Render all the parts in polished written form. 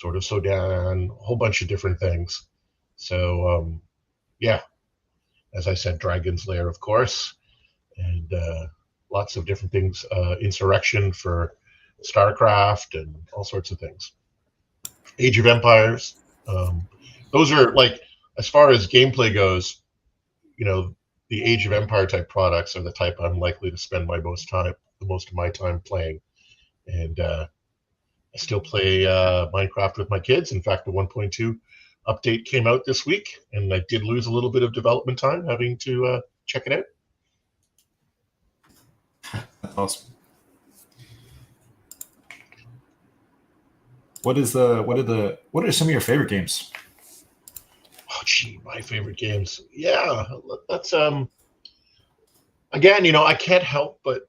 sort of Sodan, a whole bunch of different things. So yeah, as I said, Dragon's Lair, of course, and lots of different things. Insurrection for StarCraft and all sorts of things. Age of Empires. Um, those are like, as far as gameplay goes, you know, the Age of Empire type products are the type I'm likely to spend the most of my time playing. And I still play Minecraft with my kids. In fact, the 1.2 update came out this week, and I did lose a little bit of development time having to check it out. That's awesome. What are some of your favorite games? Oh, gee, my favorite games. Yeah, that's again, I can't help but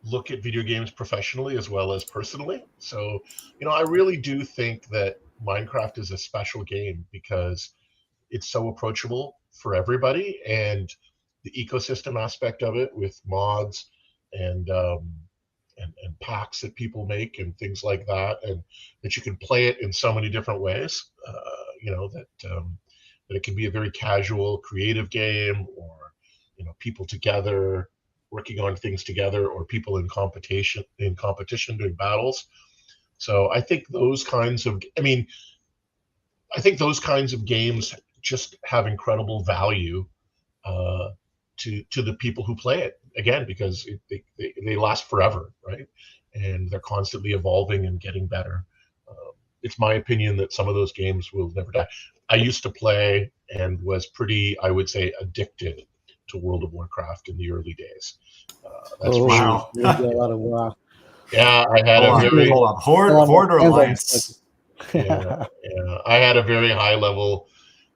look at video games professionally as well as personally. So, I really do think that Minecraft is a special game because it's so approachable for everybody, and the ecosystem aspect of it with mods and and packs that people make and things like that, and that you can play it in so many different ways. That it can be a very casual, creative game, or people together working on things together, or people in competition doing battles. So I think those kinds of games just have incredible value to the people who play it. Again, because they last forever, right? And they're constantly evolving and getting better. It's my opinion that some of those games will never die. I used to play and was pretty, I would say, addicted to World of Warcraft in the early days. That's for sure. Wow. You do a lot of wow. Yeah, I had Hold a on, very hold on. Horde or Alliance? yeah, I had a very high level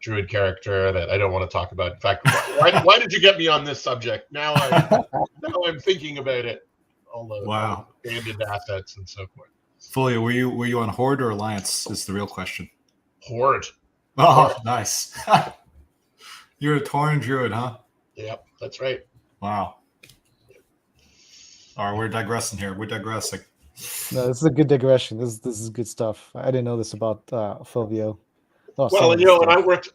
druid character that I don't want to talk about. In fact, why did you get me on this subject? Now I'm thinking about it. All the Wow. abandoned assets and so forth. Fulia, were you on Horde or Alliance? Is the real question. Horde. Oh, Horde. Nice. You're a Tauren druid, huh? Yep, that's right. Wow. All right, we're digressing here. We're digressing. No, this is a good digression. This is good stuff. I didn't know this about Fulvio. Well, and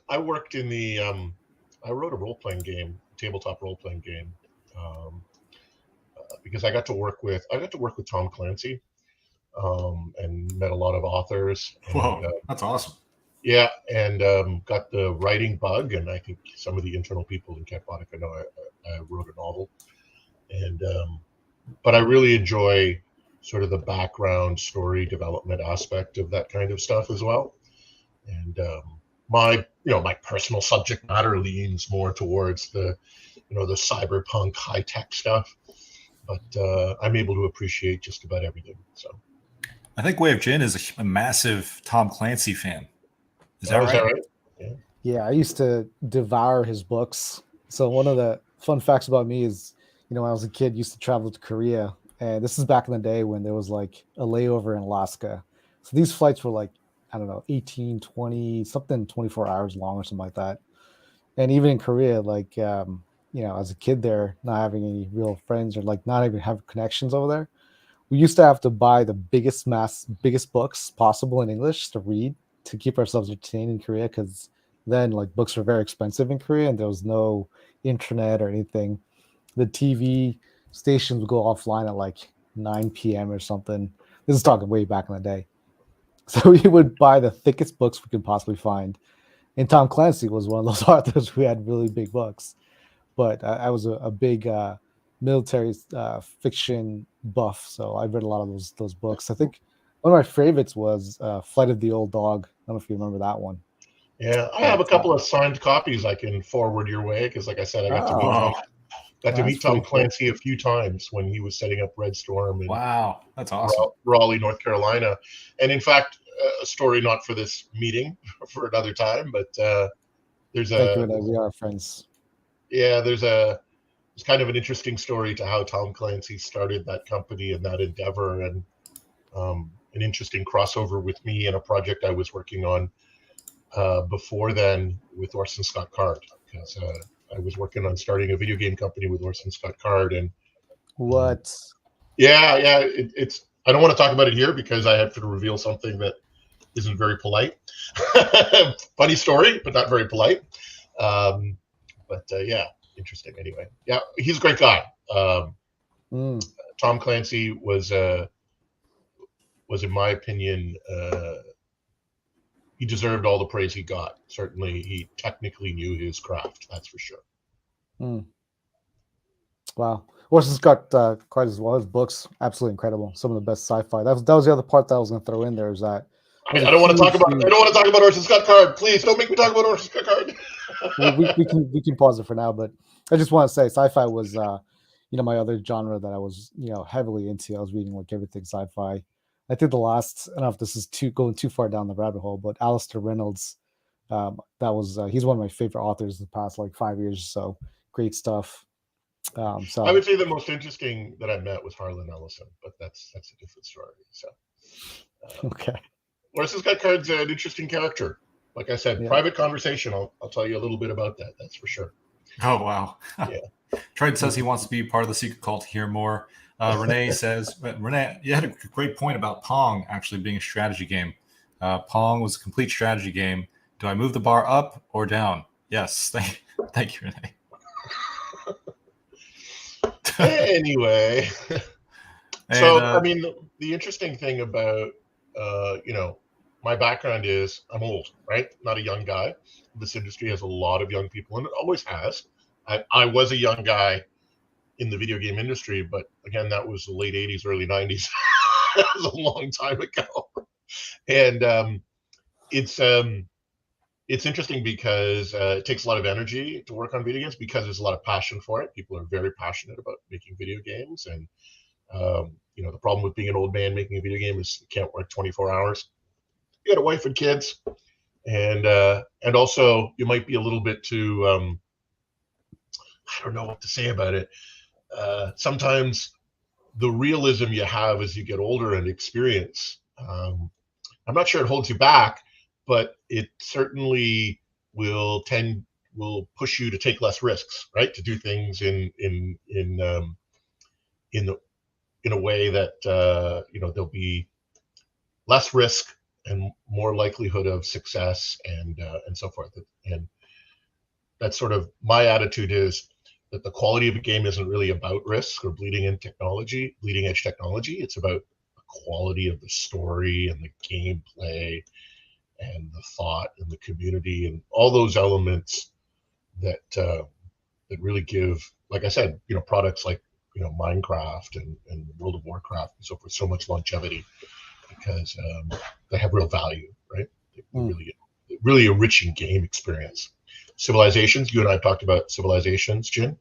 I worked in the I wrote a role playing game, tabletop role playing game, because I got to work with Tom Clancy, and met a lot of authors. And, Whoa, that's awesome. Yeah, and got the writing bug, and I think some of the internal people in Catbotica know I wrote a novel, and but I really enjoy sort of the background story development aspect of that kind of stuff as well. And my personal subject matter leans more towards the the cyberpunk high tech stuff, but I'm able to appreciate just about everything. So I think Way of Jin is a massive Tom Clancy fan. Is that right? Yeah, I used to devour his books. So one of the fun facts about me is, when I was a kid, I used to travel to Korea, and this is back in the day when there was like a layover in Alaska. So these flights were like, I don't know, 18, 20, something 24 hours long or something like that. And even in Korea, like, as a kid there, not having any real friends or like not even have connections over there, we used to have to buy the biggest books possible in English to read to keep ourselves entertained in Korea, because then like books were very expensive in Korea and there was no internet or anything. The TV stations would go offline at like 9 p.m. or something. This is talking way back in the day. So we would buy the thickest books we could possibly find. And Tom Clancy was one of those authors who had really big books. But I was a big military fiction buff, so I read a lot of those books. I think one of my favorites was Flight of the Old Dog. I don't know if you remember that one. Yeah, I have a couple of signed copies I can forward your way, because, like I said, I got to meet Tom Clancy a few times when he was setting up Red Storm in that's awesome. Raleigh, North Carolina. And in fact, a story not for this meeting, for another time, but we are friends. Yeah, there's kind of an interesting story to how Tom Clancy started that company and that endeavor, and an interesting crossover with me and a project I was working on before then with Orson Scott Card, because I was working on starting a video game company with Orson Scott Card. And what? Yeah, it's I don't want to talk about it here because I have to reveal something that isn't very polite. Funny story, but not very polite. Yeah, interesting. Anyway, yeah, he's a great guy. Tom Clancy was in my opinion, he deserved all the praise he got. Certainly, he technically knew his craft. That's for sure. Wow. Orson Scott Card as well. His books, absolutely incredible. Some of the best sci-fi. That was the other part that I was going to throw in there. Is that I don't want to talk about. I don't want to talk about Orson Scott Card. Please don't make me talk about Orson Scott Card. Well, we can pause it for now, but I just want to say sci-fi was my other genre that I was heavily into. I was reading like everything sci-fi. I think the last, I don't know if this is going too far down the rabbit hole, but Alistair Reynolds, that was he's one of my favorite authors the past like 5 years or so. Great stuff. So I would say the most interesting that I met was Harlan Ellison, but that's a different story. So okay. Orson Scott Card's an interesting character. Like I said, private conversation. I'll tell you a little bit about that. That's for sure. Oh wow. Yeah. Trent says he wants to be part of the secret cult to hear more. Renee says, Renee, you had a great point about Pong actually being a strategy game. Pong was a complete strategy game. Do I move the bar up or down? Yes. Thank you, Renee. Anyway, so I mean, the interesting thing about my background is I'm old, right? Not a young guy. This industry has a lot of young people, and it always has. I was a young guy in the video game industry, but again, that was the late '80s, early '90s. That was a long time ago, and it's interesting because it takes a lot of energy to work on video games because there's a lot of passion for it. People are very passionate about making video games, and the problem with being an old man making a video game is you can't work 24 hours. You got a wife and kids, and also you might be a little bit too I don't know what to say about it. Sometimes the realism you have as you get older and experience, I'm not sure it holds you back, but it certainly will push you to take less risks, right? To do things in a way that there'll be less risk and more likelihood of success and so forth. And that's sort of my attitude, is that the quality of a game isn't really about risk or bleeding edge technology. It's about the quality of the story and the gameplay and the thought and the community and all those elements that really give, like I said, products like Minecraft and World of Warcraft and so forth so much longevity, because they have real value, right? Really a rich game experience. Civilizations, you and I talked about Civilizations, Jin.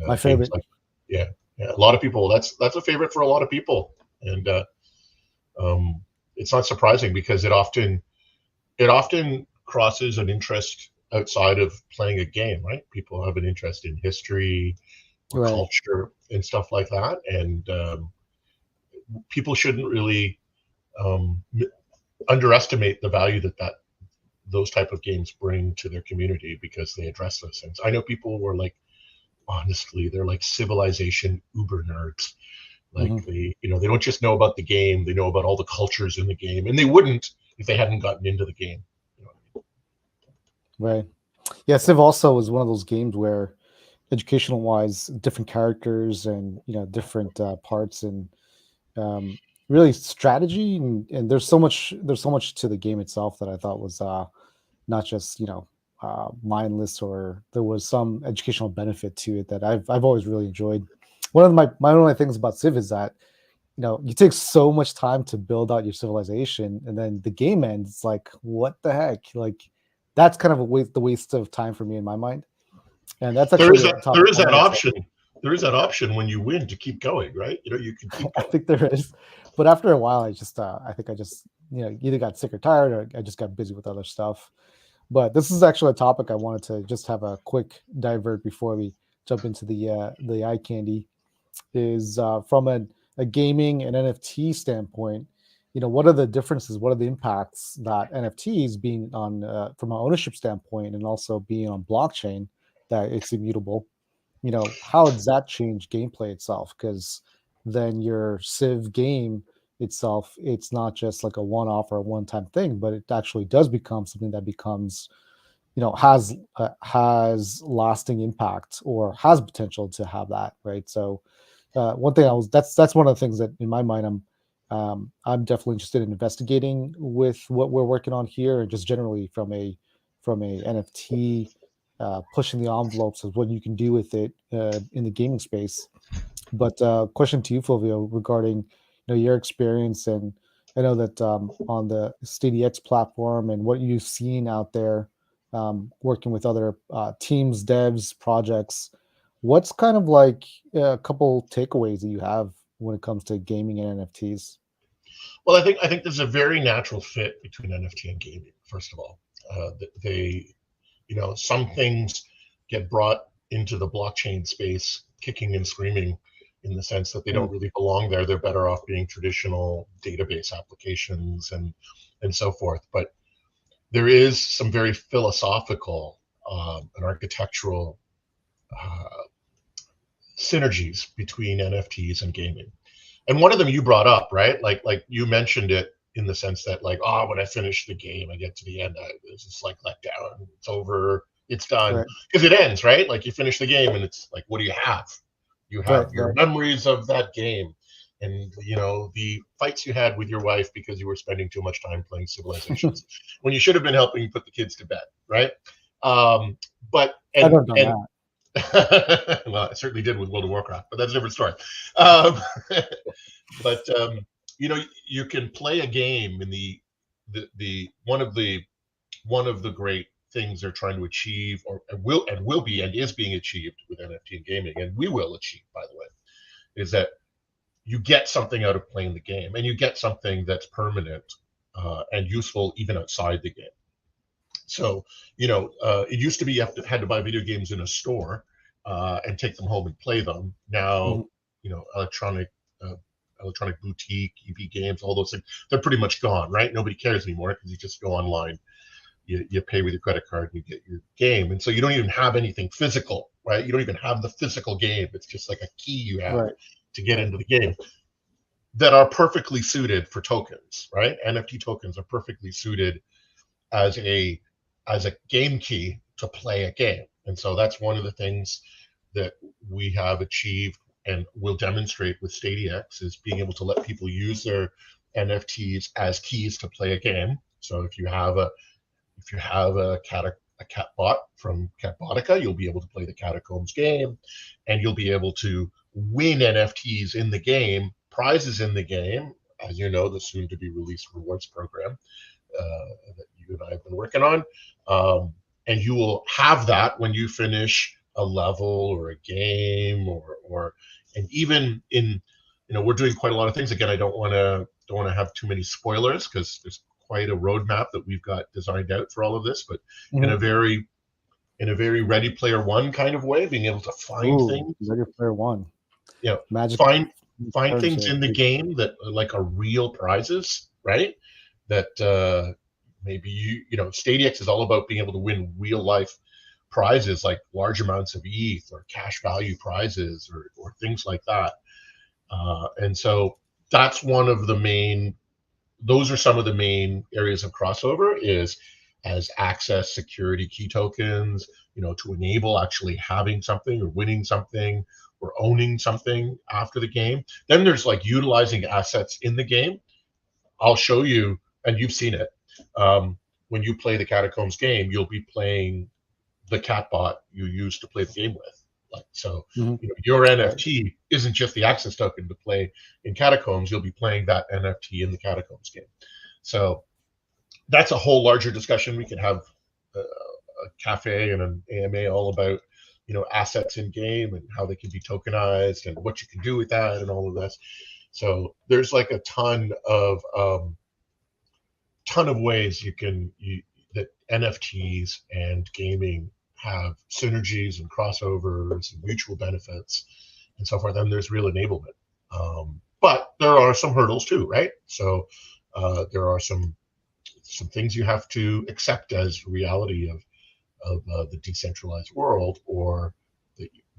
My favorite. Yeah, a lot of people. That's a favorite for a lot of people, and it's not surprising because it often crosses an interest outside of playing a game, right? People have an interest in history or culture and stuff like that, and people shouldn't really underestimate the value that those type of games bring to their community, because they address those things. I know people were like, honestly, they're like Civilization uber nerds. Like they don't just know about the game, they know about all the cultures in the game, and they wouldn't if they hadn't gotten into the game. Right. Yeah, Civ also was one of those games where educational wise, different characters and different parts and really strategy and there's so much to the game itself that I thought was not just mindless, or there was some educational benefit to it that I've always really enjoyed. One of my things about Civ is that you take so much time to build out your civilization, and then the game ends. It's like, what the heck? Like, that's kind of the waste of time for me in my mind. And that's actually there is that option. There is that option when you win to keep going, right? You can keep going. I think there is, but after a while, I think I just either got sick or tired, or I just got busy with other stuff. But this is actually a topic I wanted to just have a quick divert before we jump into the eye candy. Is from a gaming and NFT standpoint, what are the differences? What are the impacts that NFTs being on from an ownership standpoint, and also being on blockchain, that it's immutable? How does that change gameplay itself? Because then your Civ game itself, it's not just like a one-off or a one-time thing, but it actually does become something that becomes, has lasting impact, or has potential to have that, right? So one thing that's one of the things that in my mind I'm definitely interested in investigating with what we're working on here, and just generally from a NFT, pushing the envelopes of what you can do with it in the gaming space. But question to you, Fulvio, regarding your experience, and I know that on the StadiaX platform and what you've seen out there, working with other teams, devs, projects, what's kind of like a couple takeaways that you have when it comes to gaming and NFTs? Well, I think there's a very natural fit between NFT and gaming. First of all, they some things get brought into the blockchain space kicking and screaming, in the sense that they don't Mm, really belong there. They're better off being traditional database applications and so forth. But there is some very philosophical and architectural uh, synergies between NFTs and gaming. And one of them you brought up, right? Like you mentioned it, in the sense that, like, oh, when I finish the game, I get to the end, it's just like let down. It's over. It's done, right, because it ends, right? Like you finish the game, and it's like, what do you have? You right, have your right, memories of that game, and the fights you had with your wife because you were spending too much time playing Civilizations when you should have been helping put the kids to bed, right? Um, but I've and never done and that. well, I certainly did with World of Warcraft, but that's a different story. Um, but you can play a game in the one of the great things they're trying to achieve, or and will be and is being achieved with NFT and gaming, and we will achieve, by the way, is that you get something out of playing the game, and you get something that's permanent and useful even outside the game. So, it used to be had to buy video games in a store and take them home and play them. Now, Mhm. electronic electronic boutique, EV games, all those things, they're pretty much gone, right? Nobody cares anymore, because you just go online, you pay with your credit card, and you get your game. And so you don't even have anything physical, right? You don't even have the physical game. It's just like a key you have Right, to get right. into the game, that are perfectly suited for tokens, right? NFT tokens are perfectly suited as a game key to play a game. And so that's one of the things that we have achieved and will demonstrate with StadiaX, is being able to let people use their NFTs as keys to play a game. So if you have a cat bot from Catbotica, you'll be able to play the Catacombs game, and you'll be able to win NFTs in the game, prizes in the game, as you know, the soon to be released rewards program that you and I have been working on. And you will have that when you finish a level or a game, and even in, we're doing quite a lot of things. Again, I don't want to have too many spoilers, because there's quite a roadmap that we've got designed out for all of this, but in a Mhm. very in a very Ready Player One kind of way, being able to find Ooh, things, Ready Player One, you know, magic find find terms things here. in the game that are like are real prizes, right? That maybe StadiaX is all about being able to win real life prizes, like large amounts of ETH or cash value prizes, or things like that. And so that's one of the main. Those are some of the main areas of crossover, is as access security key tokens, to enable actually having something, or winning something, or owning something after the game. Then there's like utilizing assets in the game. I'll show you, and you've seen it. When you play the Catacombs game, you'll be playing the catbot you used to play the game with. Like, so, Mhm. your Right. NFT isn't just the access token to play in Catacombs. You'll be playing that NFT in the Catacombs game. So that's a whole larger discussion. We could have a cafe and an AMA all about assets in game, and how they can be tokenized, and what you can do with that, and all of this. So there's like a ton of ways that NFTs and gaming have synergies and crossovers and mutual benefits and so forth. And there's real enablement. But there are some hurdles too, right? So there are some things you have to accept as reality of the decentralized world, or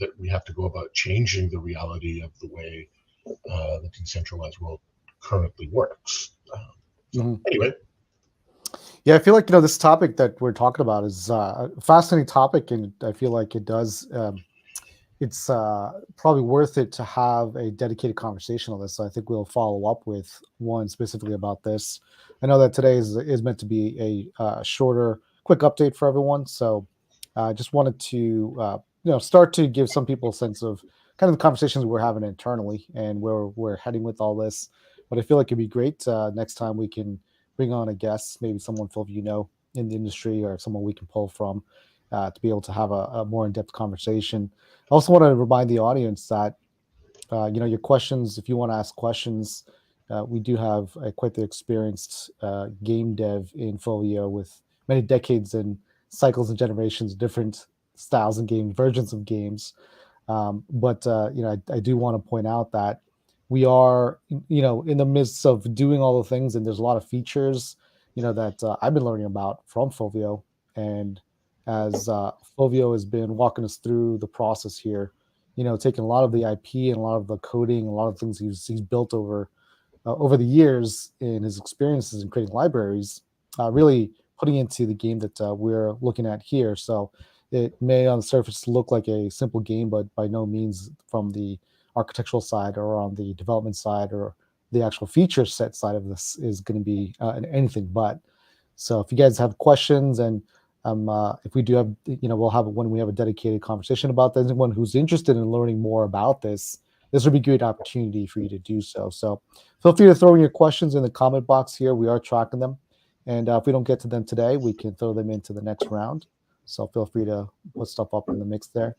that we have to go about changing the reality of the way the decentralized world currently works. Anyway. Yeah, I feel like this topic that we're talking about is a fascinating topic, and I feel like it does. It's probably worth it to have a dedicated conversation on this. So I think we'll follow up with one specifically about this. I know that today is meant to be a shorter, quick update for everyone. So I just wanted to start to give some people a sense of kind of the conversations we're having internally and where we're heading with all this. But I feel like it'd be great next time we can bring on a guest, maybe someone Phil in the industry or someone we can pull from to be able to have a more in-depth conversation. I also want to remind the audience that your questions, if you want to ask questions, we do have quite the experienced game dev in Folio with many decades and cycles and generations, different styles and game versions of games. But I do want to point out that we are, in the midst of doing all the things, and there's a lot of features, that I've been learning about from Fulvio. And as Fulvio has been walking us through the process here, taking a lot of the IP and a lot of the coding, a lot of things he's built over the years in his experiences in creating libraries, really putting into the game that we're looking at here. So it may on the surface look like a simple game, but by no means from the architectural side or on the development side or the actual feature set side of this is going to be anything but. So if you guys have questions and if we do have, we'll have when we have a dedicated conversation about this. Anyone who's interested in learning more about this would be a great opportunity for you to do so. So feel free to throw in your questions in the comment box here. We are tracking them. And if we don't get to them today, we can throw them into the next round. So feel free to put stuff up in the mix there.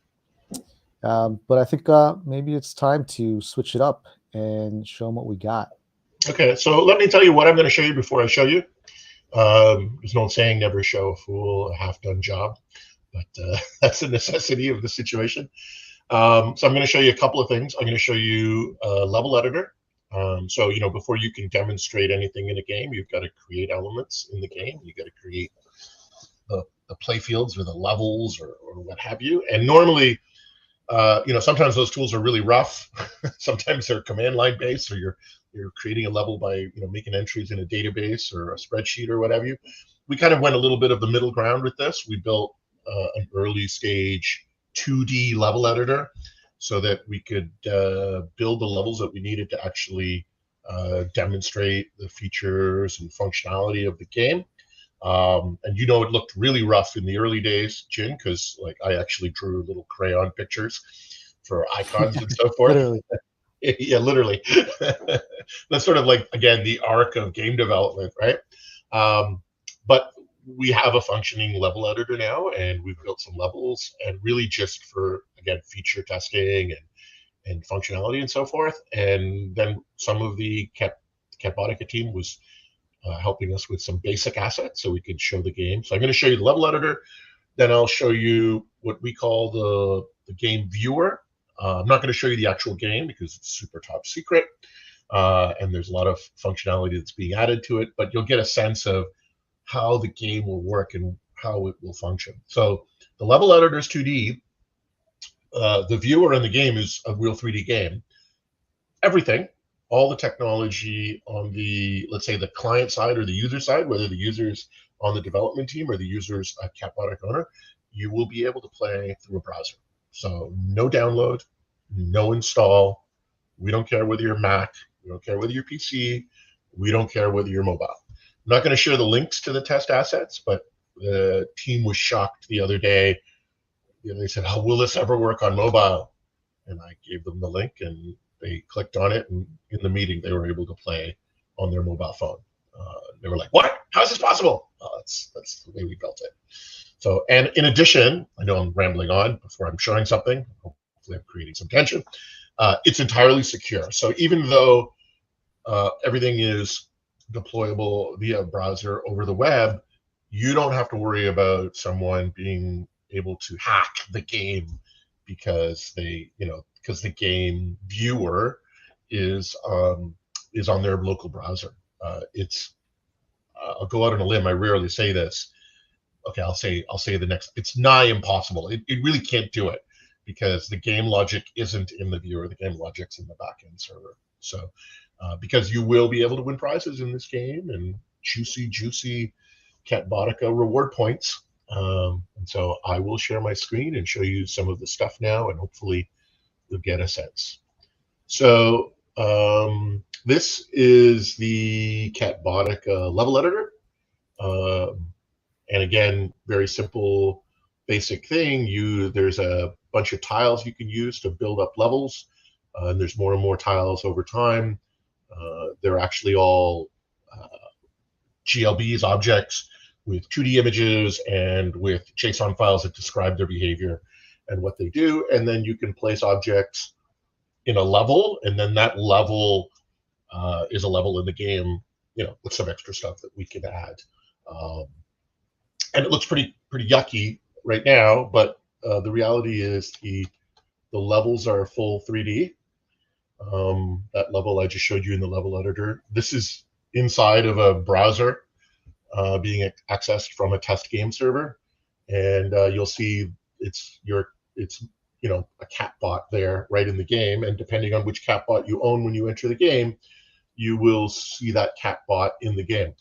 But I think maybe it's time to switch it up and show them what we got. Okay, so let me tell you what I'm going to show you before I show you. There's an old saying, never show a fool a half-done job, but that's a necessity of the situation. So I'm going to show you a couple of things. I'm going to show you a level editor. So, before you can demonstrate anything in a game, you've got to create elements in the game. You've got to create the play fields or the levels or what have you. And normally, sometimes those tools are really rough. Sometimes they're command line based, or you're creating a level by making entries in a database or a spreadsheet or whatever you. We kind of went a little bit of the middle ground with this. We built an early stage 2D level editor so that we could build the levels that we needed to actually demonstrate the features and functionality of the game. And it looked really rough in the early days, Jin, because I actually drew little crayon pictures for icons and so forth. Literally. Yeah, literally. That's sort of again, the arc of game development, right? But we have a functioning level editor now, and we've built some levels, and really just for, again, feature testing and functionality and so forth. And then some of the Catbotica team was helping us with some basic assets so we could show the game. So I'm going to show you the level editor. Then I'll show you what we call the game viewer. I'm not going to show you the actual game because it's super top secret. And there's a lot of functionality that's being added to it, but you'll get a sense of how the game will work and how it will function. So the level editor is 2D. The viewer in the game is a real 3D game. Everything, all the technology on the, let's say, the client side or the user side, whether the user's on the development team or the user's a Catbotica owner, you will be able to play through a browser. So no download, no install. We don't care whether you're Mac. We don't care whether you're PC. We don't care whether you're mobile. I'm not going to share the links to the test assets, but the team was shocked the other day. They said, "Oh, will this ever work on mobile?" And I gave them the link, and they clicked on it, and in the meeting, they were able to play on their mobile phone. They were like, "What? How is this possible?" That's the way we built it. So, and in addition, I know I'm rambling on before I'm showing something. Hopefully, I'm creating some tension. It's entirely secure. So even though everything is deployable via browser over the web, you don't have to worry about someone being able to hack the game because because the game viewer is on their local browser. I'll go out on a limb. I rarely say this. Okay, I'll say the next. It's nigh impossible. It really can't do it because the game logic isn't in the viewer. The game logic's in the backend server. So because you will be able to win prizes in this game and juicy Catbotica reward points. And so I will share my screen and show you some of the stuff now, and hopefully you'll get a sense. So this is the Catbotica level editor. And again, very simple, basic thing. There's a bunch of tiles you can use to build up levels. And there's more and more tiles over time. They're actually all GLBs, objects with 2D images and with JSON files that describe their behavior and what they do. And then you can place objects in a level, and then that level is a level in the game, with some extra stuff that we can add. And it looks pretty yucky right now, but the reality is the levels are full 3D. That level I just showed you in the level editor. This is inside of a browser being accessed from a test game server, and you'll see it's a catbot there right in the game, and depending on which catbot you own when you enter the game, you will see that catbot in the game.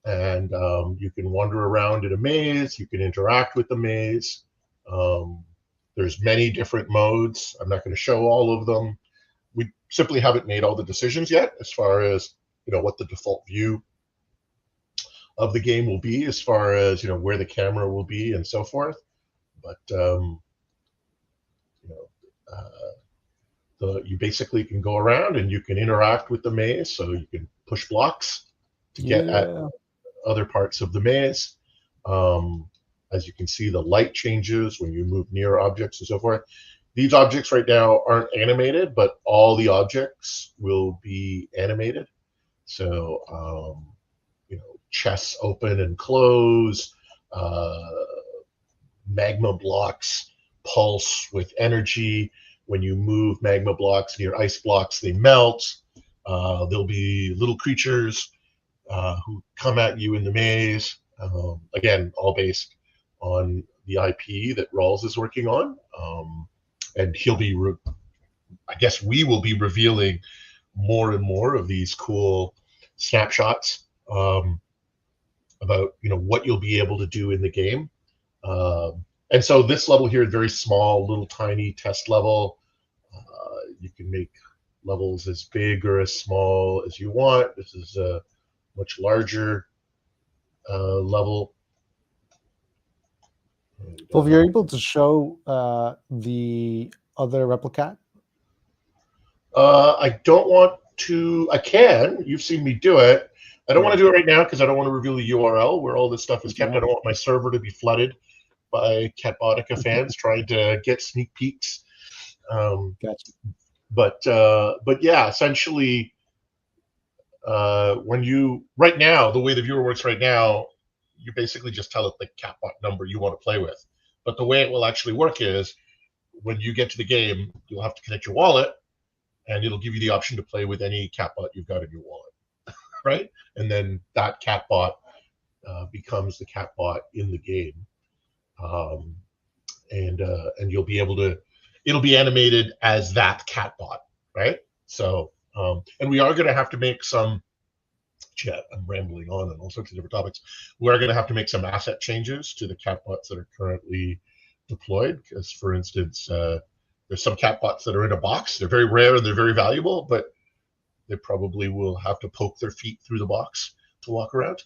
And you can wander around in a maze, you can interact with the maze. There's many different modes. I'm not going to show all of them. We simply haven't made all the decisions yet as far as what the default view of the game will be, as far as where the camera will be and so forth. But you basically can go around and you can interact with the maze, so you can push blocks to get at other parts of the maze. As you can see, the light changes when you move near objects and so forth. These objects right now aren't animated, but all the objects will be animated. So, chests open and close, magma blocks pulse with energy. When you move magma blocks near ice blocks, they melt. There'll be little creatures who come at you in the maze. Again, all based on the IP that Rawls is working on. And he'll be, I guess we will be revealing more and more of these cool snapshots about, what you'll be able to do in the game. And so this level here is very small, little tiny test level. You can make levels as big or as small as you want. This is a much larger level. Well, if you're able to show the other replicat. I don't want to. I can. You've seen me do it. I don't want to do it right now because I don't want to reveal the URL where all this stuff is kept. I don't want my server to be flooded by Catbotica fans trying to get sneak peeks. Gotcha. But yeah, essentially, right now, the way the viewer works right now, you basically just tell it the catbot number you want to play with. But the way it will actually work is when you get to the game, you'll have to connect your wallet, and it'll give you the option to play with any catbot you've got in your wallet, right? And then that catbot becomes the catbot in the game, and you'll be able to. It'll be animated as that catbot, right? So, and we are going to have to make some. I'm rambling on all sorts of different topics. We're going to have to make some asset changes to the catbots that are currently deployed. Because, for instance, there's some catbots that are in a box. They're very rare and they're very valuable, but they probably will have to poke their feet through the box to walk around.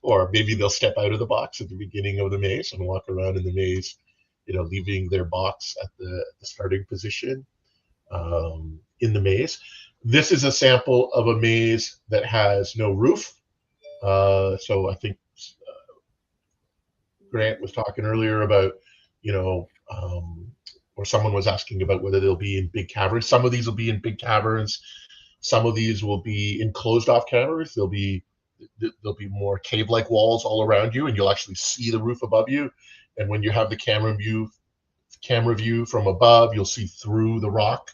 Or maybe they'll step out of the box at the beginning of the maze and walk around in the maze, leaving their box at the starting position in the maze. This is a sample of a maze that has no roof. So I think Grant was talking earlier about, or someone was asking about whether they'll be in big caverns. Some of these will be in big caverns. Some of these will be in closed off caverns. There'll be more cave-like walls all around you, and you'll actually see the roof above you. And when you have the camera view from above, you'll see through the rock,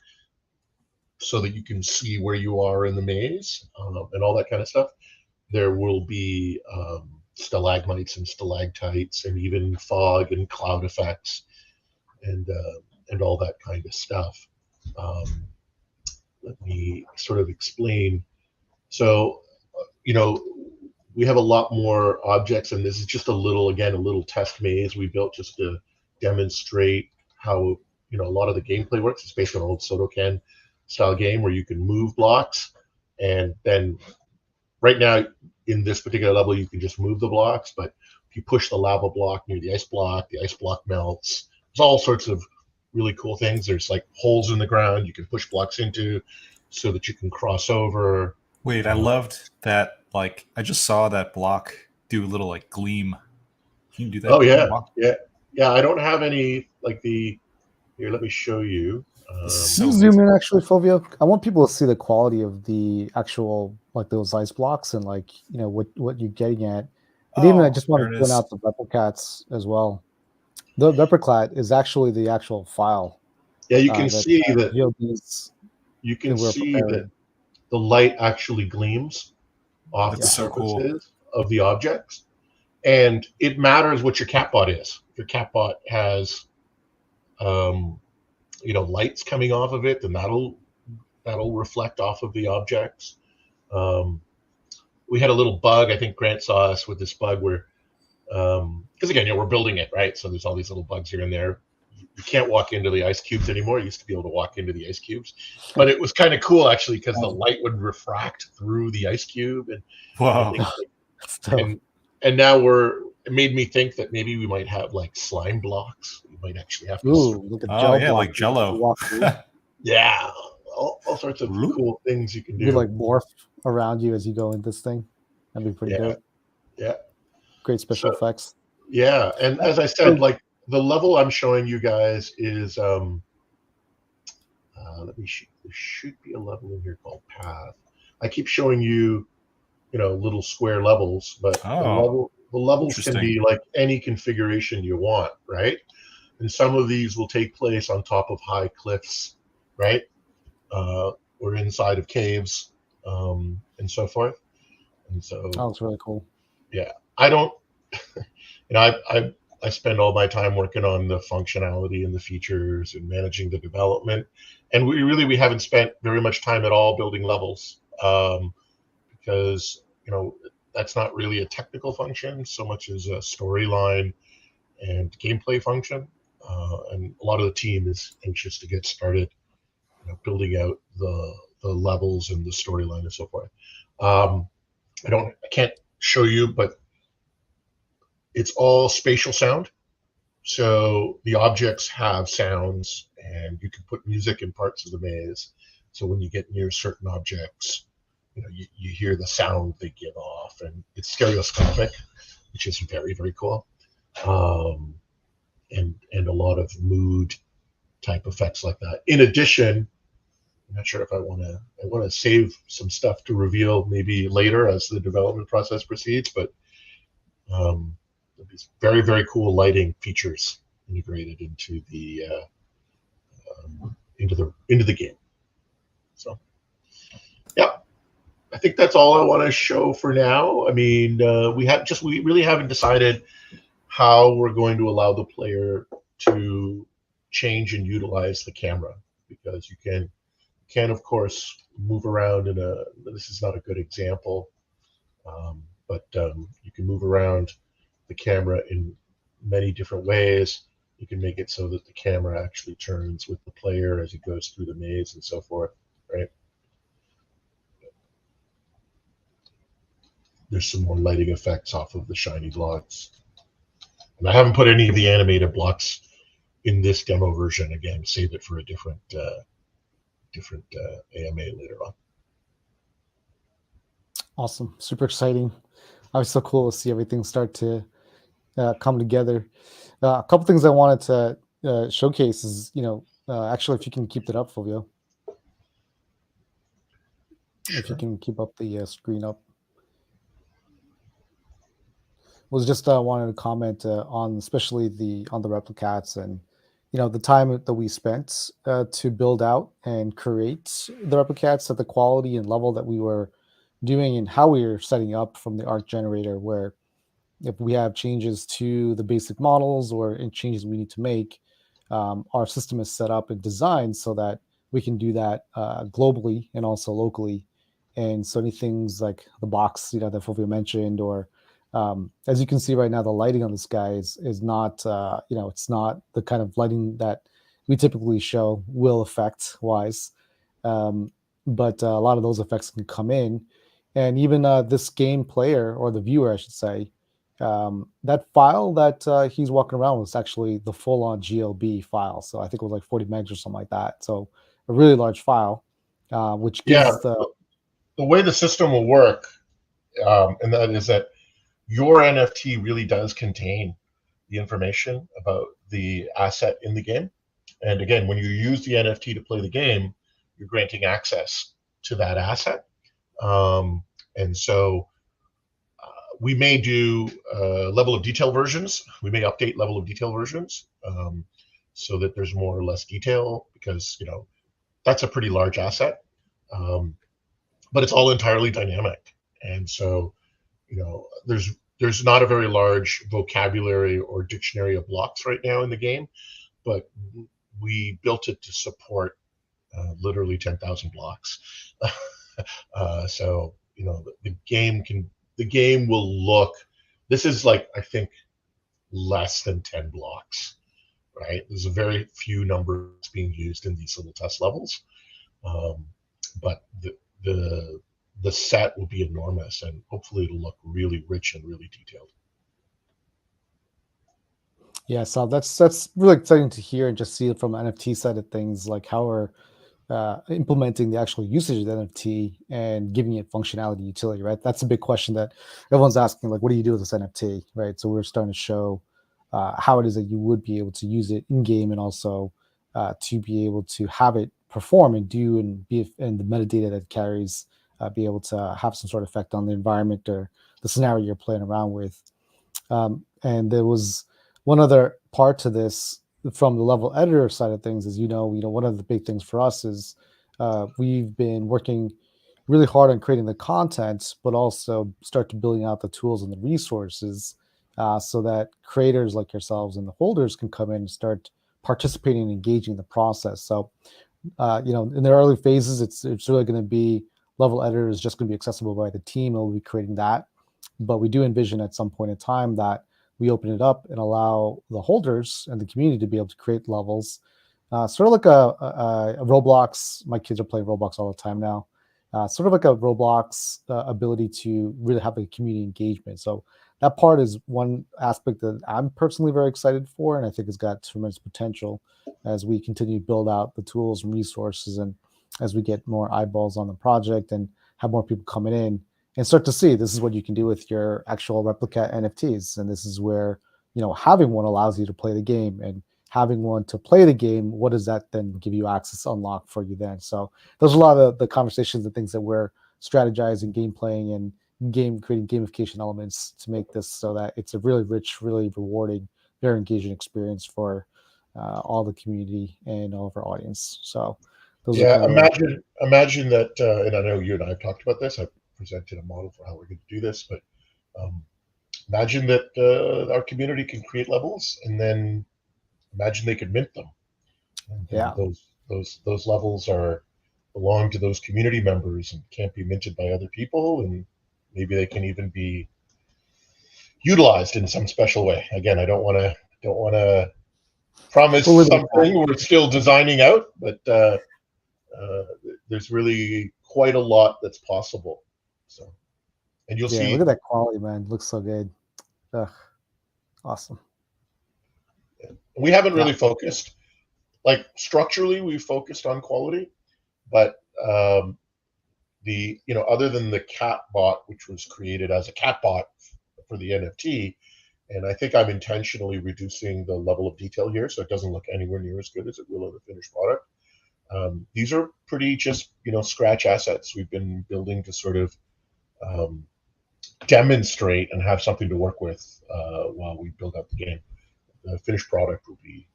so that you can see where you are in the maze, and all that kind of stuff. There will be stalagmites and stalactites and even fog and cloud effects and all that kind of stuff. Um, Let me sort of explain. So, we have a lot more objects, and this is just a little test maze we built just to demonstrate how a lot of the gameplay works. It's based on an old Sotokan style game where you can move blocks, and then right now in this particular level you can just move the blocks, but if you push the lava block near the ice block melts. There's all sorts of really cool things. There's like holes in the ground you can push blocks into so that you can cross over. Wait, I loved that. Like, I just saw that block do a little like gleam. Can you do that? Oh yeah, yeah. I don't have any like the here. Let me show you. This is Can so you zoom amazing. in actually, Fulvio? I want people to see the quality of the actual like those ice blocks and like what you're getting at. And even I just want There to it point is. out the Replicats as well. The Repliclat is actually the actual file Yeah, you can that see that. GOBs You that can we're see that preparing. the light actually gleams off the That's Yeah. so cool. surfaces of the objects, and it matters what your catbot is. If your catbot has um, lights coming off of it, then that'll reflect off of the objects. Um, we had a little bug. I think Grant saw us with this bug where, because again, we're building it, right? So there's all these little bugs here and there. You can't walk into the ice cubes anymore. You used to be able to walk into the ice cubes, but it was kind of cool actually because the light would refract through the ice cube and Wow. things That's tough. and now it made me think that maybe we might have like slime blocks. We might actually have to Ooh, look at Oh gel yeah, block like Jello. walk through. yeah, all sorts of cool things you can You do. like morph around you as you go in this thing. That'd be pretty Yeah, dope. yeah. Great special So effects. yeah, and as I said, like the level I'm showing you guys is let me there should be a level in here called path. I keep showing you little square levels, but the levels can Interesting. be like any configuration you want, right? And some of these will take place on top of high cliffs, right? Or inside of caves, and so forth. And so That looks really cool. yeah, I don't I spend all my time working on the functionality and the features and managing the development, and we haven't spent very much time at all building levels, because that's not really a technical function so much as a storyline and gameplay function, and a lot of the team is anxious to get started building out the levels and the storyline and so forth. I can't show you, but it's all spatial sound. So the objects have sounds, and you can put music in parts of the maze. So when you get near certain objects, you hear the sound they give off, and it's stereoscopic, which is very, very cool. And a lot of mood type effects like that. In addition, I'm not sure if I want to save some stuff to reveal maybe later as the development process proceeds, but these very, very cool lighting features integrated into the game. So yeah, I think that's all I want to show for now. I mean, we really haven't decided how we're going to allow the player to change and utilize the camera, because you can of course move around this is not a good example, but you can move around the camera in many different ways. You can make it so that the camera actually turns with the player as it goes through the maze and so forth, right? There's some more lighting effects off of the shiny blocks. And I haven't put any of the animated blocks in this demo version. Again, save it for a different AMA later on. Awesome. Super exciting. I was so cool to see everything start to come together. A couple things I wanted to showcase is, actually, if you can keep that up, Fulvio. Sure. If you can keep up the screen up. Was just wanted to comment on especially on the replicats and the time that we spent to build out and create the replicats at the quality and level that we were doing, and how we were setting up from the art generator, where if we have changes to the basic models or changes we need to make, our system is set up and designed so that we can do that globally and also locally. And so many things like the box, that Fulvio mentioned, or as you can see right now, the lighting on this guy is not, it's not the kind of lighting that we typically show will effect wise. But a lot of those effects can come in. And even this game player, or the viewer, I should say, that file that he's walking around with is actually the full-on GLB file. So I think it was like 40 megs or something like that. So a really large file, which Yeah, gives the way the system will work, and that is that your NFT really does contain the information about the asset in the game. And again, when you use the NFT to play the game, you're granting access to that asset. And so we may do level of detail versions. We may update level of detail versions so that there's more or less detail, because that's a pretty large asset. But it's all entirely dynamic, and so there's not a very large vocabulary or dictionary of blocks right now in the game, but we built it to support literally 10,000 blocks. So the game will look. This is like, I think, less than 10 blocks, right? There's a very few numbers being used in these little test levels, but the set will be enormous, and hopefully it'll look really rich and really detailed. Yeah, so that's really exciting to hear and just see it from an NFT side of things, like how we're implementing the actual usage of the NFT and giving it functionality, utility, right? That's a big question that everyone's asking, like, what do you do with this NFT, right? So we're starting to show how it is that you would be able to use it in game, and also to be able to have it perform and do and the metadata that it carries be able to have some sort of effect on the environment or the scenario you're playing around with. And there was one other part to this from the level editor side of things is, one of the big things for us is we've been working really hard on creating the content, but also start to building out the tools and the resources so that creators like yourselves and the holders can come in and start participating and engaging in the process. So, in the early phases, it's really going to be level editor is just going to be accessible by the team. We'll be creating that. But we do envision at some point in time that we open it up and allow the holders and the community to be able to create levels, sort of like a Roblox. My kids are playing Roblox all the time now. Sort of like a Roblox ability to really have a community engagement. So that part is one aspect that I'm personally very excited for, and I think has got tremendous potential as we continue to build out the tools and resources, and as we get more eyeballs on the project and have more people coming in and start to see this is what you can do with your actual replica NFTs. And this is where, having one allows you to play the game, and having one to play the game, what does that then give you access unlock for you then? So there's a lot of the conversations and things that we're strategizing, game playing, and creating gamification elements to make this so that it's a really rich, really rewarding, very engaging experience for all the community and all of our audience. So those are kind of imagine that, and I know you and I have talked about this. I've presented a model for how we're going to do this, but imagine that our community can create levels, and then imagine they could mint them. And those levels belong to those community members and can't be minted by other people, and maybe they can even be utilized in some special way. Again, I don't want to promise something we're still designing out, but there's really quite a lot that's possible. So, and you'll see. Look at that quality, man. It looks so good. Ugh, awesome. We haven't really focused, like structurally, we've focused on quality, but other than the cat bot, which was created as a cat bot for the NFT, and I think I'm intentionally reducing the level of detail here so it doesn't look anywhere near as good as it will in the finished product. These are pretty just scratch assets we've been building to sort of demonstrate and have something to work with while we build out the game. The finished product will be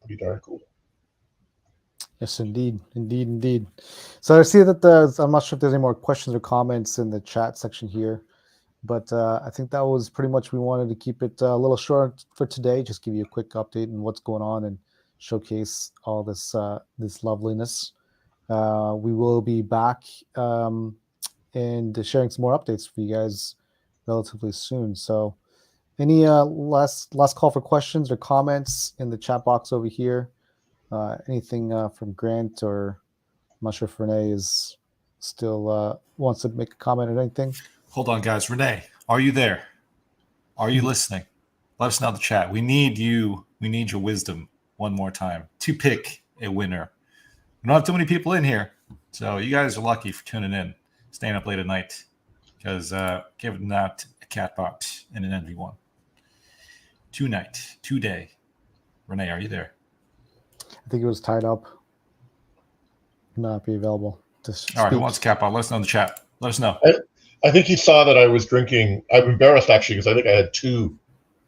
pretty darn cool. Yes, indeed. So I see that I'm not sure if there's any more questions or comments in the chat section here. But I think that was pretty much, we wanted to keep it a little short for today. Just give you a quick update on what's going on and showcase all this loveliness. We will be back and sharing some more updates for you guys relatively soon. So, any last call for questions or comments in the chat box over here? Anything from Grant, or I'm not sure if Renee is still wants to make a comment or anything. Hold on, guys. Renee, are you there? Are you listening? Let us know in the chat. We need you. We need your wisdom one more time to pick a winner. We don't have too many people in here, so you guys are lucky for tuning in, staying up late at night, because giving that a Catbot and an NV1 today. Renee, are you there? I think it was tied up. Not be available to speak. All right, who wants a Catbot? Let us know in the chat. Let us know. I think he saw that I was drinking. I'm embarrassed actually because I think I had 2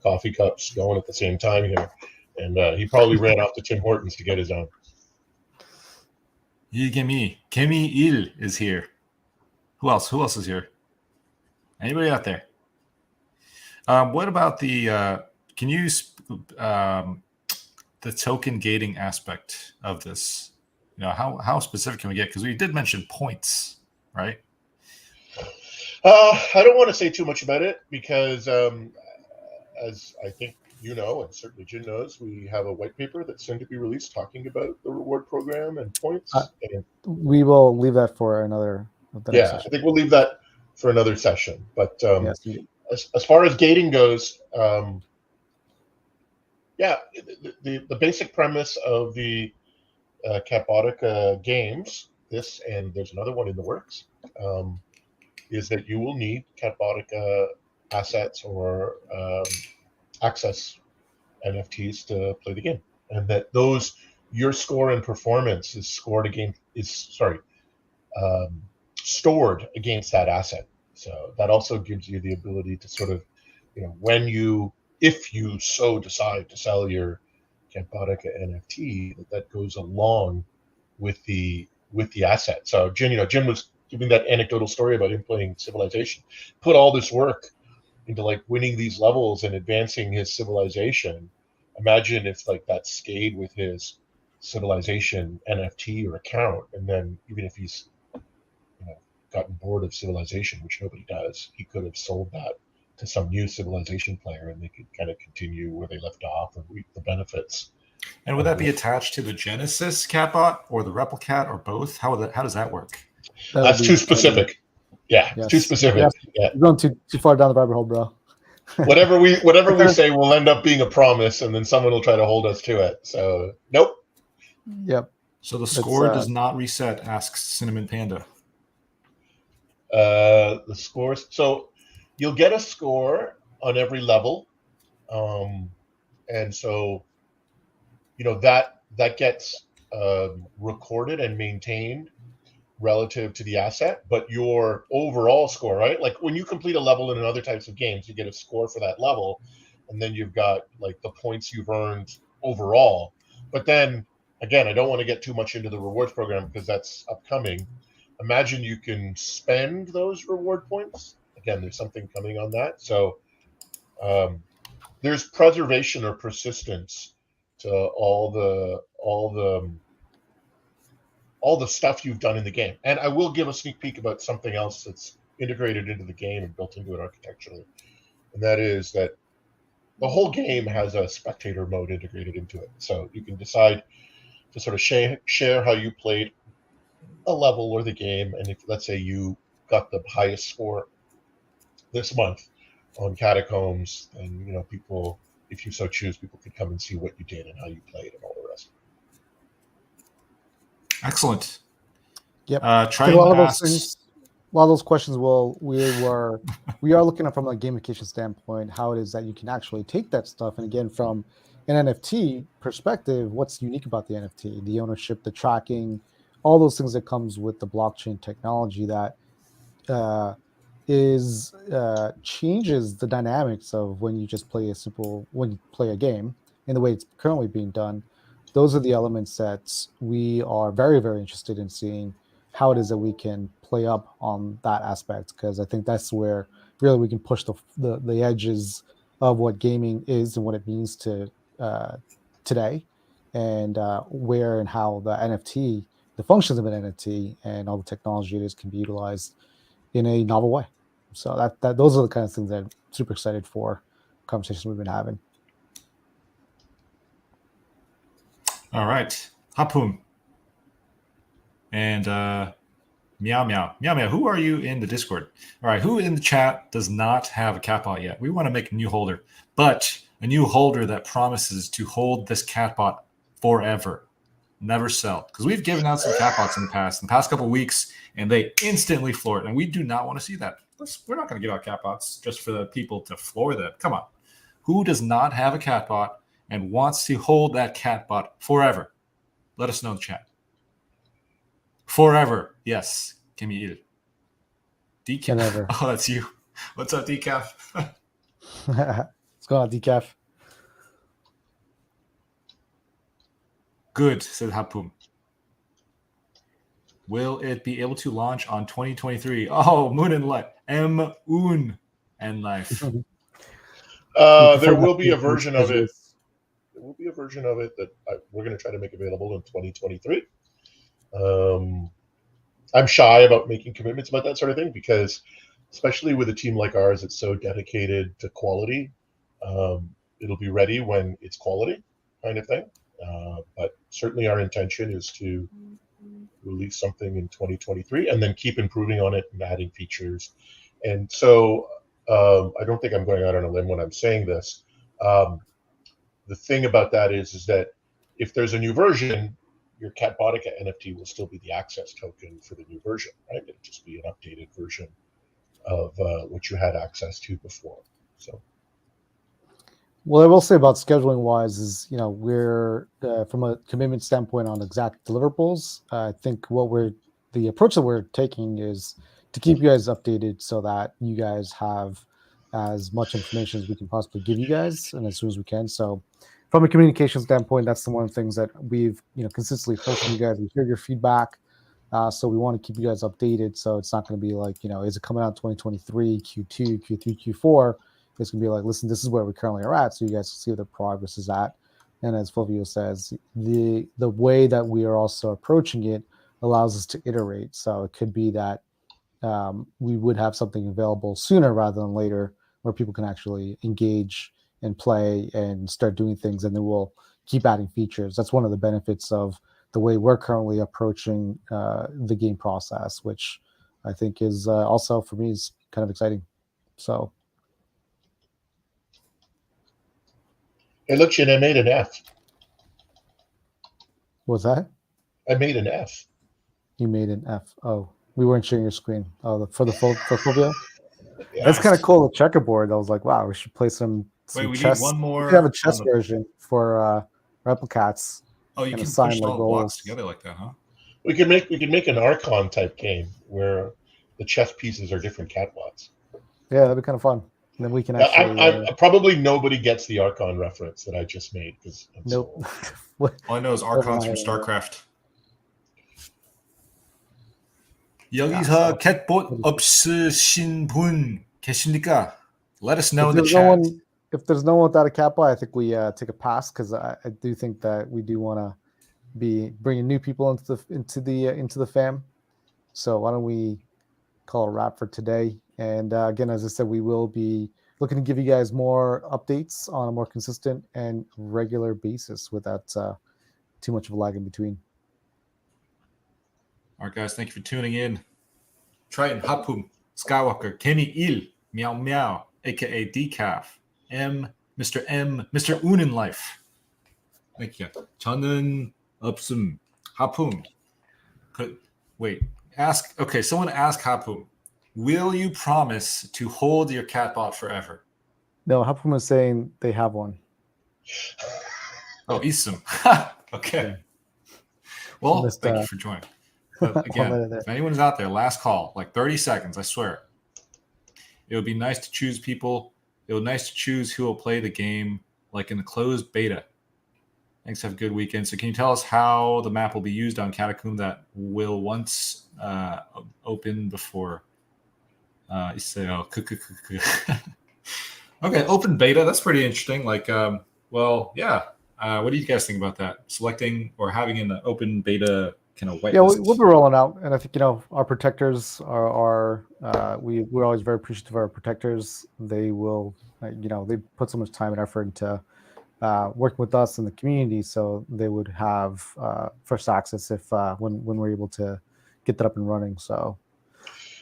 coffee cups going at the same time here, and he probably ran off to Tim Hortons to get his own. Kemi Il is here. Who else? Who else is here? Anybody out there? What about the? Can you the token gating aspect of this? You know, how specific can we get? Because we did mention points, right? I don't want to say too much about it because, as I think you know, and certainly Jin knows, we have a white paper that's soon to be released talking about the reward program and points. And we will leave that for another. I think we'll leave that for another session. But Yes. as far as gating goes, the basic premise of the Catbotica games, this and there's another one in the works, is that you will need Catbotica assets or access NFTs to play the game, and that your score and performance is stored against that asset. So that also gives you the ability to sort of, if you so decide to sell your Catbotica NFT, that goes along with the asset. So Jim was giving that anecdotal story about him playing Civilization. Put all this work into like winning these levels and advancing his civilization. Imagine if like that stayed with his Civilization NFT or account, and then even if he's gotten bored of Civilization, which nobody does, he could have sold that to some new Civilization player, and they could kind of continue where they left off and reap the benefits. And would that be attached to the Genesis Catbot or the Replicat or both? How does that work? That's too specific. Yeah, yes. Too specific. Yes. Yeah. You're going too far down the rabbit hole, bro. whatever we say will end up being a promise, and then someone will try to hold us to it. So nope. Yep. So the score does not reset, asks Cinnamon Panda. The scores. So you'll get a score on every level, and so that gets recorded and maintained relative to the asset, but your overall score, right? Like when you complete a level in other types of games, you get a score for that level, and then you've got like the points you've earned overall. But then again, I don't want to get too much into the rewards program because that's upcoming. Imagine you can spend those reward points. Again, there's something coming on that. So there's preservation or persistence to all the stuff you've done in the game. And I will give a sneak peek about something else that's integrated into the game and built into it architecturally. And that is that the whole game has a spectator mode integrated into it. So you can decide to sort of share how you played a level or the game. And if, let's say, you got the highest score this month on Catacombs, then, people, if you so choose, people could come and see what you did and how you played and all the rest. Excellent. Yep. A lot of those questions we are looking at from a gamification standpoint, how it is that you can actually take that stuff. And again, from an NFT perspective, what's unique about the NFT, the ownership, the tracking, all those things that comes with the blockchain technology that changes the dynamics of when you just play a game in the way it's currently being done. Those are the elements that we are very, very interested in seeing how it is that we can play up on that aspect, because I think that's where really we can push the edges of what gaming is and what it means to today, and where and how the functions of an NFT and all the technology it is can be utilized in a novel way. So that those are the kind of things that I'm super excited for, conversations we've been having. All right. Hapum. And Meow Meow. Meow Meow, who are you in the Discord? All right, who in the chat does not have a Catbot yet? We want to make a new holder, but a new holder that promises to hold this Catbot forever, never sell. Because we've given out some Catbots in the past couple of weeks, and they instantly floor it. And we do not want to see that. We're not going to give out Catbots just for the people to floor them. Come on. Who does not have a Catbot and wants to hold that Catbot forever? Let us know in the chat. Forever. Yes. Camille. Decaf. Oh, that's you. What's up, Decaf? What's going on, Decaf? Good, said Hapum. Will it be able to launch on 2023? Oh, Moon and Life. Moon and Life. There will be a version of it. There will be a version of it that we're going to try to make available in 2023. I'm shy about making commitments about that sort of thing because, especially with a team like ours, it's so dedicated to quality. It'll be ready when it's quality, kind of thing. But certainly our intention is to release something in 2023 and then keep improving on it and adding features. And so I don't think I'm going out on a limb when I'm saying this. The thing about that is that if there's a new version, your Catbotica NFT will still be the access token for the new version, right? It'll just be an updated version of what you had access to before. So, what I will say about scheduling wise is, we're from a commitment standpoint on exact deliverables. I think the approach that we're taking is to keep you guys updated so that you guys have as much information as we can possibly give you guys and as soon as we can. So from a communication standpoint, that's the one of the things that we've consistently heard from you guys. We hear your feedback, so we want to keep you guys updated. So it's not going to be like, is it coming out 2023, Q2, Q3, Q4? It's going to be like, listen, this is where we currently are at, so you guys can see where the progress is at. And as Fulvio says, the way that we are also approaching it allows us to iterate. So it could be that we would have something available sooner rather than later, where people can actually engage and play and start doing things, and then we'll keep adding features. That's one of the benefits of the way we're currently approaching the game process, which I think is also for me is kind of exciting. So, hey, look, shit, I made an F. What's that? I made an F. You made an F. Oh, we weren't sharing your screen. Oh, for Fulvio? Yeah. That's kind of cool. The checkerboard. I was like, wow, we should play some Wait, we chess. need one more. We could have a chess version for Replicats. Oh, you can assign, push all like, the blocks roles together like that, huh? We could make an Archon type game where the chess pieces are different catbots. Yeah, that'd be kind of fun. And then we can Now, actually. I'm probably nobody gets the Archon reference that I just made because Nope. All I know is Archons from StarCraft. 여기서 캣봇 없으신 분 계십니까? Let us know in the chat. If there's no one without a catbot, I think we take a pass, because I do think that we do want to be bringing new people into the fam. So why don't we call a wrap for today? And again, as I said, we will be looking to give you guys more updates on a more consistent and regular basis without too much of a lag in between. All right, guys, thank you for tuning in. Triton, Hapum, Skywalker, Kenny Il, Meow Meow, aka Decaf, Mr. Unin Life. Thank you. 저는 없음. Hapum. Wait. Someone ask Hapum. Will you promise to hold your catbot forever? No, Hapum is saying they have one. Oh, Isum. Okay. Yeah. Well, thank you for joining. But again, if anyone's out there, last call, like 30 seconds, I swear. It would be nice to choose people. It would be nice to choose who will play the game, like in the closed beta. Thanks. Have a good weekend. So can you tell us how the map will be used on Catacomb that will once open before you say, oh, okay, open beta. That's pretty interesting. Like, well, yeah. What do you guys think about that? Selecting or having an open beta kind of whitelist? Yeah, we'll be rolling out, and I think our protectors are we're always very appreciative of our protectors. They will, they put so much time and effort into working with us in the community, so they would have first access if when we're able to get that up and running. So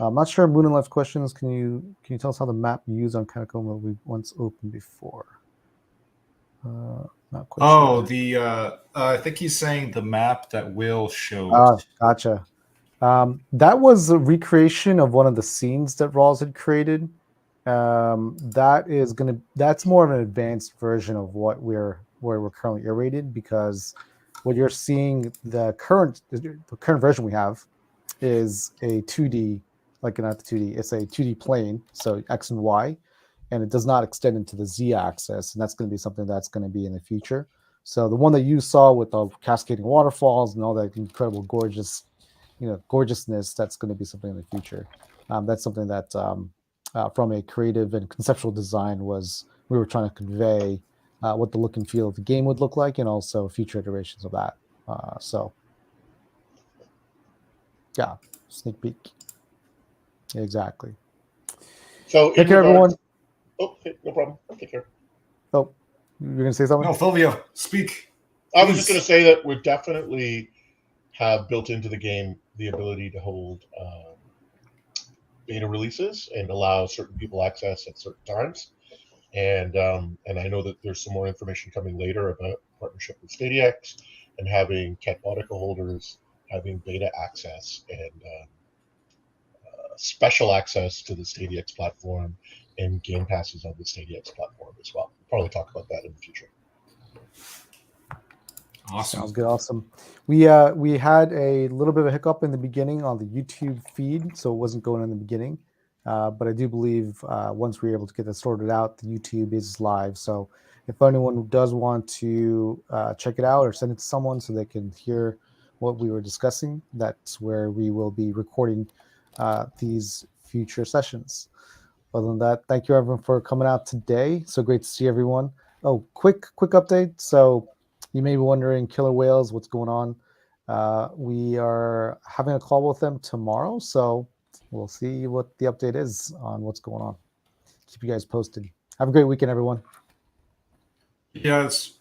I'm not sure. Moon and Life questions. Can you tell us how the map used on Catacomb will be once opened before? Not quite sure. I think he's saying the map that Will showed. Gotcha. That was a recreation of one of the scenes that Rawls had created. That's more of an advanced version of where we're currently iterated, because what you're seeing, the current version we have is a 2D, like not the 2D, it's a 2D plane, so X and Y, and it does not extend into the Z axis, and that's going to be something that's going to be in the future. So the one that you saw with the cascading waterfalls and all that incredible gorgeousness, that's going to be something in the future. That's something that from a creative and conceptual design we were trying to convey what the look and feel of the game would look like, and also future iterations of that. So yeah, sneak peek. Exactly. So take care, everyone. Oh, okay, no problem. Take care. Oh, you're gonna say something? No, Fulvio, speak. I was just gonna say that we definitely have built into the game the ability to hold beta releases and allow certain people access at certain times. And I know that there's some more information coming later about partnership with StadiaX and having Catbotica holders having beta access and special access to the StadiaX platform and game passes on the StadiaX platform as well. We'll probably talk about that in the future. Awesome. Sounds good. Awesome. We had a little bit of a hiccup in the beginning on the YouTube feed, so it wasn't going in the beginning. But I do believe once we were able to get this sorted out, the YouTube is live. So if anyone does want to check it out or send it to someone so they can hear what we were discussing, that's where we will be recording these future sessions. Other than that, thank you everyone for coming out today. So great to see everyone. Oh, quick update. So you may be wondering, Killer Whales, what's going on? We are having a call with them tomorrow, so we'll see what the update is on what's going on. Keep you guys posted. Have a great weekend, everyone. Yes.